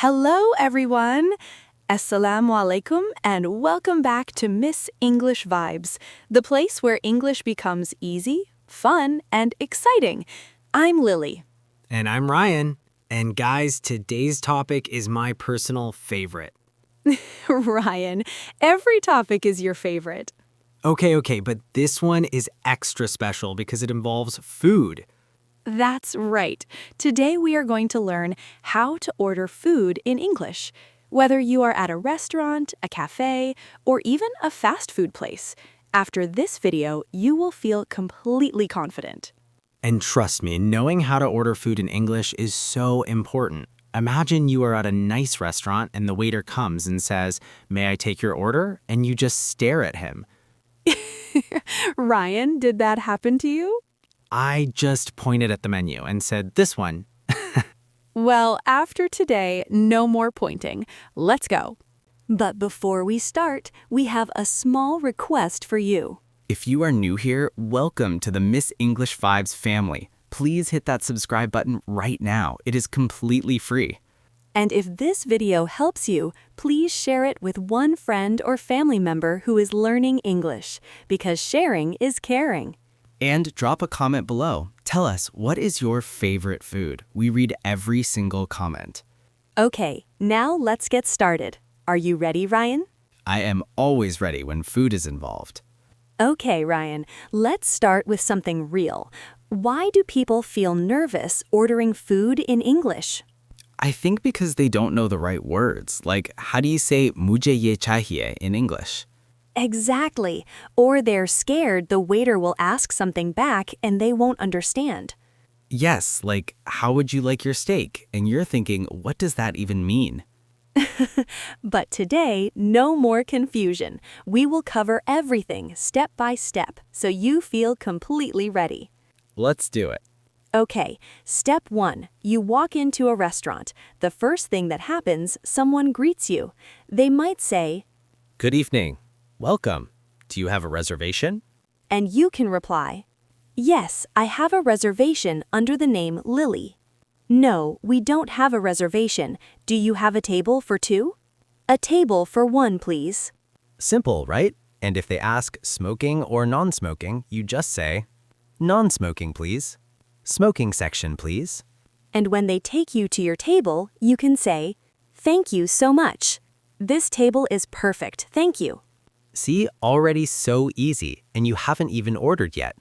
Hello, everyone. Assalamu alaikum, and welcome back to Miss English Vibes, the place where English becomes easy, fun, and exciting. I'm Lily. And I'm Ryan. And guys, today's topic is my personal favorite. Ryan, every topic is your favorite. Okay, but this one is extra special because it involves food. That's right. Today we are going to learn how to order food in English. Whether you are at a restaurant, a cafe, or even a fast food place, after this video, you will feel completely confident. And trust me, knowing how to order food in English is so important. Imagine you are at a nice restaurant and the waiter comes and says, "May I take your order?" And you just stare at him. Ryan, did that happen to you? I just pointed at the menu and said, "This one." Well, after today, no more pointing. Let's go. But before we start, we have a small request for you. If you are new here, welcome to the Miss English Vibes family. Please hit that subscribe button right now. It is completely free. And if this video helps you, please share it with one friend or family member who is learning English, because sharing is caring. And drop a comment below. Tell us, what is your favorite food? We read every single comment. Okay, now let's get started. Are you ready, Ryan? I am always ready when food is involved. Okay, Ryan, let's start with something real. Why do people feel nervous ordering food in English? I think because they don't know the right words. Like, how do you say "mujhe ye chahiye" in English? Exactly. Or they're scared the waiter will ask something back and they won't understand. Yes, like, how would you like your steak? And you're thinking, what does that even mean? But today, no more confusion. We will cover everything step by step so you feel completely ready. Let's do it. Okay, step 1. You walk into a restaurant. The first thing that happens, someone greets you. They might say, Good evening. Welcome. Do you have a reservation? and you can reply, "Yes, I have a reservation under the name Lily." "No, we don't have a reservation. Do you have a table for 2? "A table for 1, please." Simple, right? And if they ask smoking or non-smoking, you just say, "Non-smoking, please." "Smoking section, please." And when they take you to your table, you can say, "Thank you so much. This table is perfect, thank you." See, already so easy, and you haven't even ordered yet.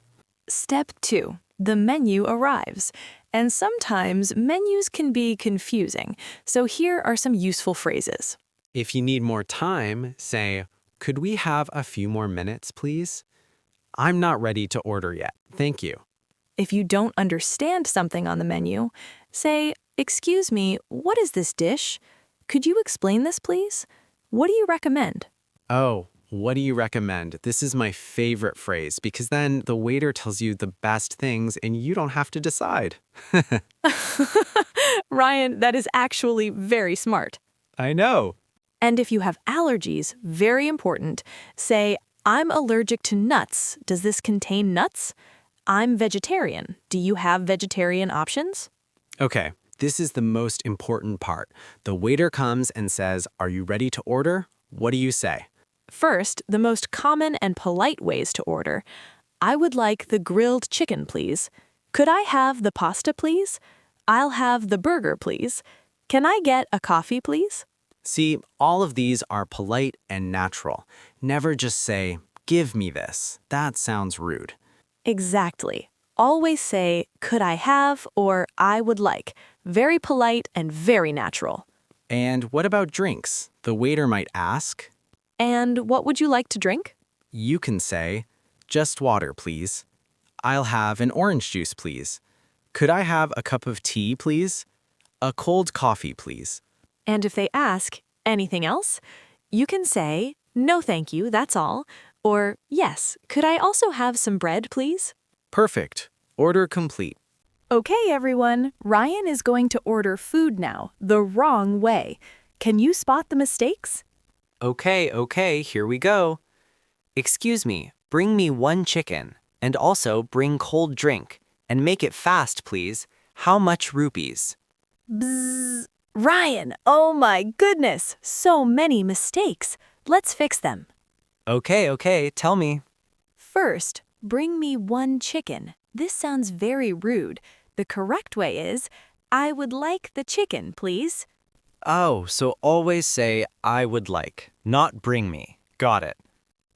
Step 2. The menu arrives. And sometimes menus can be confusing, so here are some useful phrases. If you need more time, say, "Could we have a few more minutes, please? I'm not ready to order yet. Thank you." If you don't understand something on the menu, say, "Excuse me, what is this dish? Could you explain this, please? What do you recommend?" Oh, what do you recommend? This is my favorite phrase because then the waiter tells you the best things and you don't have to decide. Ryan, that is actually very smart. I know. And if you have allergies, very important, say, "I'm allergic to nuts. Does this contain nuts?" "I'm vegetarian. Do you have vegetarian options?" Okay, this is the most important part. The waiter comes and says, "Are you ready to order?" What do you say? First, the most common and polite ways to order. "I would like the grilled chicken, please." "Could I have the pasta, please?" "I'll have the burger, please." "Can I get a coffee, please?" See, all of these are polite and natural. Never just say, "Give me this." That sounds rude. Exactly. Always say, "Could I have?" or "I would like." Very polite and very natural. And what about drinks? The waiter might ask. "And what would you like to drink?" You can say, "Just water, please." "I'll have an orange juice, please." "Could I have a cup of tea, please?" "A cold coffee, please." And if they ask, "Anything else?" you can say, "No, thank you, that's all." Or, "Yes, could I also have some bread, please?" Perfect. Order complete. Okay, everyone, Ryan is going to order food now, the wrong way. Can you spot the mistakes? Okay, here we go. "Excuse me, bring me 1 chicken, and also bring cold drink, and make it fast, please. How much rupees?" Bzzz. Ryan, oh my goodness, so many mistakes. Let's fix them. Okay, tell me. First, bring me 1 chicken. This sounds very rude. The correct way is, I would like the chicken, please. Oh, so always say, I would like, not bring me. Got it.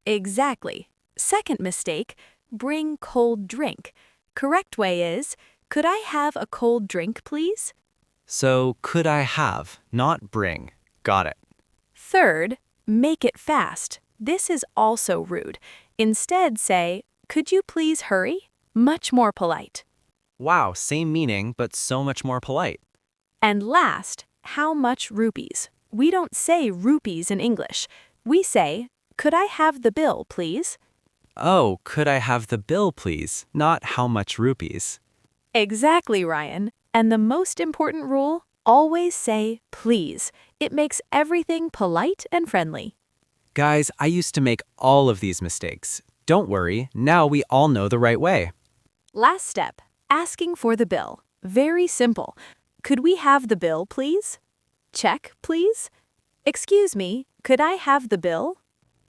Exactly. Second mistake, bring cold drink. Correct way is, could I have a cold drink, please? So could I have, not bring. Got it. Third, make it fast. This is also rude. Instead say, could you please hurry? Much more polite. Wow, same meaning, but so much more polite. And last, how much rupees? We don't say rupees in English. We say, could I have the bill, please? Oh, could I have the bill, please? Not how much rupees. Exactly, Ryan. And the most important rule, always say please. It makes everything polite and friendly. Guys, I used to make all of these mistakes. Don't worry, now we all know the right way. Last step, asking for the bill. Very simple. Could we have the bill, please? Check, please. Excuse me, could I have the bill?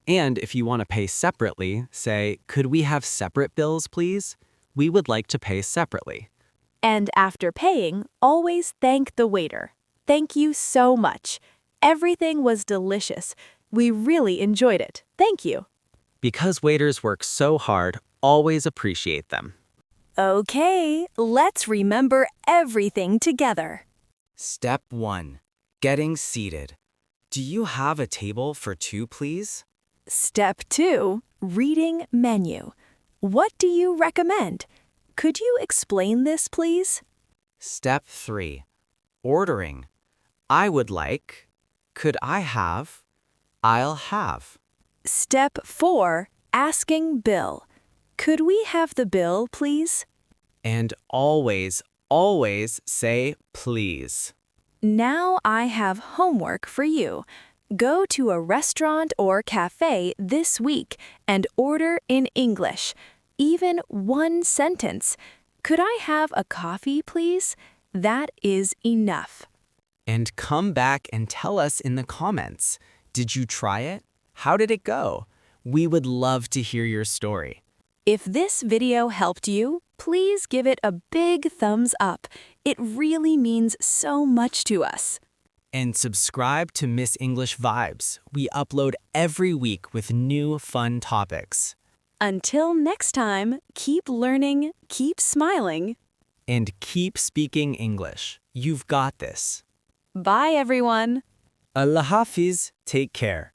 And if you want to pay separately, say, could we have separate bills, please? We would like to pay separately. And after paying, always thank the waiter. Thank you so much. Everything was delicious. We really enjoyed it. Thank you. Because waiters work so hard, always appreciate them. Okay, let's remember everything together. Step 1. Getting seated. Do you have a table for 2, please? Step 2, reading menu. What do you recommend? Could you explain this, please? Step 3. Ordering. I would like. Could I have? I'll have. Step 4, asking bill. Could we have the bill, please? And always, always say please. Now I have homework for you. Go to a restaurant or cafe this week and order in English. Even 1 sentence. Could I have a coffee, please? That is enough. And come back and tell us in the comments. Did you try it? How did it go? We would love to hear your story. If this video helped you, please give it a big thumbs up. It really means so much to us. And subscribe to Miss English Vibes. We upload every week with new fun topics. Until next time, keep learning, keep smiling. And keep speaking English. You've got this. Bye, everyone. Allah Hafiz, take care.